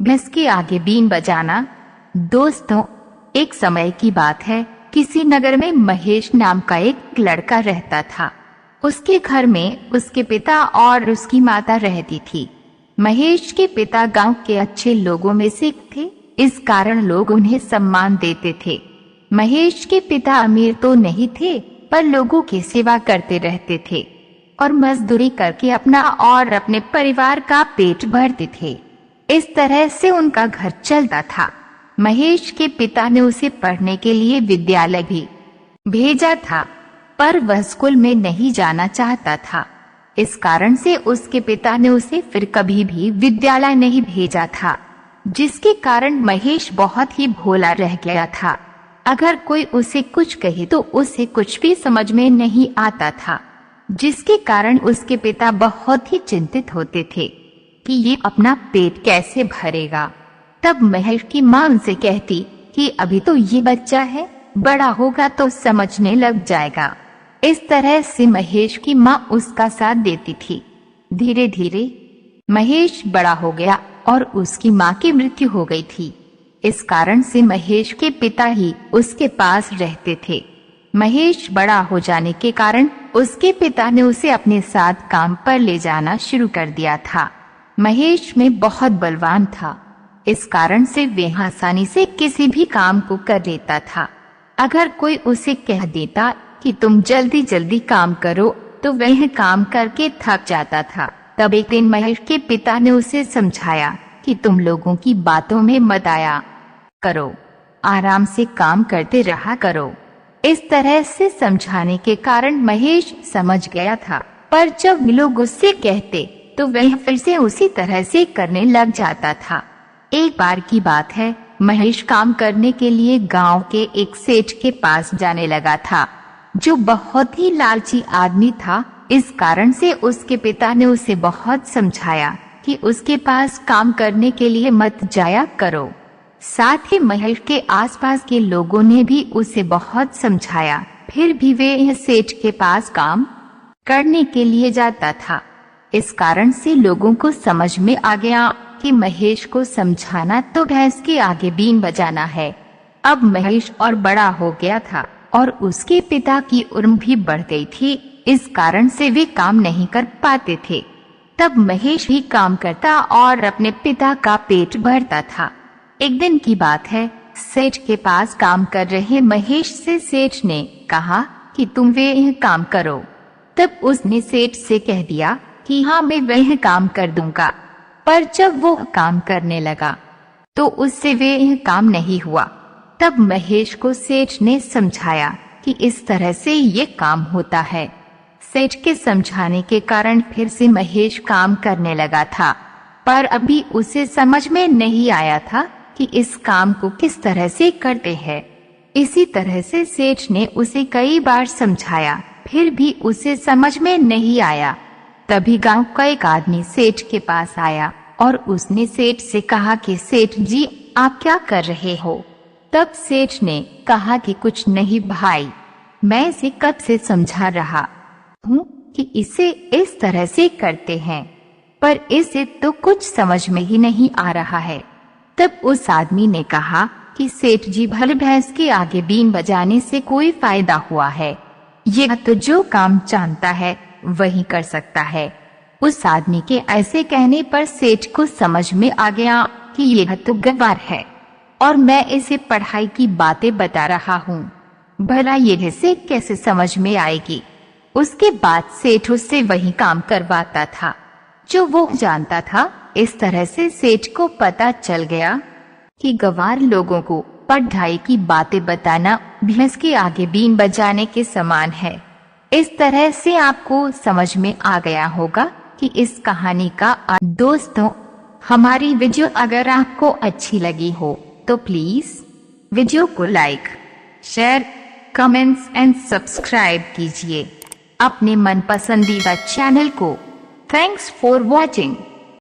भैंस के आगे बीन बजाना। दोस्तों, एक समय की बात है, किसी नगर में महेश नाम का एक लड़का रहता था। उसके घर में उसके पिता और उसकी माता रहती थी। महेश के पिता गांव के अच्छे लोगों में से थे, इस कारण लोग उन्हें सम्मान देते थे। महेश के पिता अमीर तो नहीं थे, पर लोगों की सेवा करते रहते थे और मजदूरी करके अपना और अपने परिवार का पेट भरते थे। इस तरह से उनका घर चलता था। महेश के पिता ने उसे पढ़ने के लिए विद्यालय भी भेजा था, पर वह स्कूल में नहीं जाना चाहता था। इस कारण से उसके पिता ने उसे फिर कभी भी विद्यालय नहीं भेजा था, जिसके कारण महेश बहुत ही भोला रह गया था। अगर कोई उसे कुछ कहे तो उसे कुछ भी समझ में नहीं आता था, जिसके कारण उसके पिता बहुत ही चिंतित होते थे कि ये अपना पेट कैसे भरेगा। तब महेश की माँ उनसे कहती कि अभी तो ये बच्चा है, बड़ा होगा तो समझने लग जाएगा। इस तरह से महेश की माँ उसका साथ देती थी। धीरे धीरे महेश बड़ा हो गया और उसकी माँ की मृत्यु हो गई थी। इस कारण से महेश के पिता ही उसके पास रहते थे। महेश बड़ा हो जाने के कारण उसके पिता ने उसे अपने साथ काम पर ले जाना शुरू कर दिया था। महेश में बहुत बलवान था, इस कारण से वह आसानी से किसी भी काम को कर लेता था। अगर कोई उसे कह देता कि तुम जल्दी जल्दी काम करो, तो वह काम करके थक जाता था। तब एक दिन महेश के पिता ने उसे समझाया कि तुम लोगों की बातों में मत आया करो, आराम से काम करते रहा करो। इस तरह से समझाने के कारण महेश समझ गया था, पर जब लोग उससे कहते तो वह फिर से उसी तरह से करने लग जाता था। एक बार की बात है, महेश काम करने के लिए गांव के एक सेठ के पास जाने लगा था, जो बहुत ही लालची आदमी था। इस कारण से उसके पिता ने उसे बहुत समझाया कि उसके पास काम करने के लिए मत जाया करो। साथ ही महेश के आसपास के लोगों ने भी उसे बहुत समझाया, फिर भी वे सेठ के पास काम करने के लिए जाता था। इस कारण से लोगों को समझ में आ गया कि महेश को समझाना तो भैंस के आगे बीन बजाना है। अब महेश और बड़ा हो गया था और उसके पिता की उम्र भी बढ़ गई थी, इस कारण से वे काम नहीं कर पाते थे। तब महेश भी काम करता और अपने पिता का पेट भरता था। एक दिन की बात है, सेठ के पास काम कर रहे महेश से सेठ ने कहा कि तुम वह काम करो। तब उसने सेठ से कह दिया कि हाँ, मैं वह काम कर दूंगा। पर जब वो काम करने लगा तो उससे वह काम नहीं हुआ। तब महेश को सेठ ने समझाया कि इस तरह से ये काम होता है। सेठ के समझाने के कारण फिर से महेश काम करने लगा था, पर अभी उसे समझ में नहीं आया था कि इस काम को किस तरह से करते हैं। इसी तरह से सेठ ने उसे कई बार समझाया, फिर भी उसे समझ में नहीं आया। तभी गांव का एक आदमी सेठ के पास आया और उसने सेठ से कहा कि सेठ जी, आप क्या कर रहे हो? तब सेठ ने कहा कि कुछ नहीं भाई, मैं इसे कब से समझा रहा हूँ कि इसे इस तरह से करते हैं, पर इसे तो कुछ समझ में ही नहीं आ रहा है। तब उस आदमी ने कहा कि सेठ जी, भले भैंस के आगे बीन बजाने से कोई फायदा हुआ है, यह तो जो काम जानता है वही कर सकता है। उस आदमी के ऐसे कहने पर सेठ को समझ में आ गया कि यह तो गंवार है और मैं इसे पढ़ाई की बातें बता रहा हूँ, भला ये से कैसे समझ में आएगी। उसके बाद सेठ उससे वही काम करवाता था जो वो जानता था। इस तरह से सेठ को पता चल गया कि गंवार लोगों को पढ़ाई की बातें बताना भैंस के आगे बीन बजाने के समान है। इस तरह से आपको समझ में आ गया होगा कि इस कहानी का दोस्तों, हमारी वीडियो अगर आपको अच्छी लगी हो तो प्लीज वीडियो को like, share, comments and subscribe कीजिए अपने मन पसंदीदा चैनल को। Thanks for watching.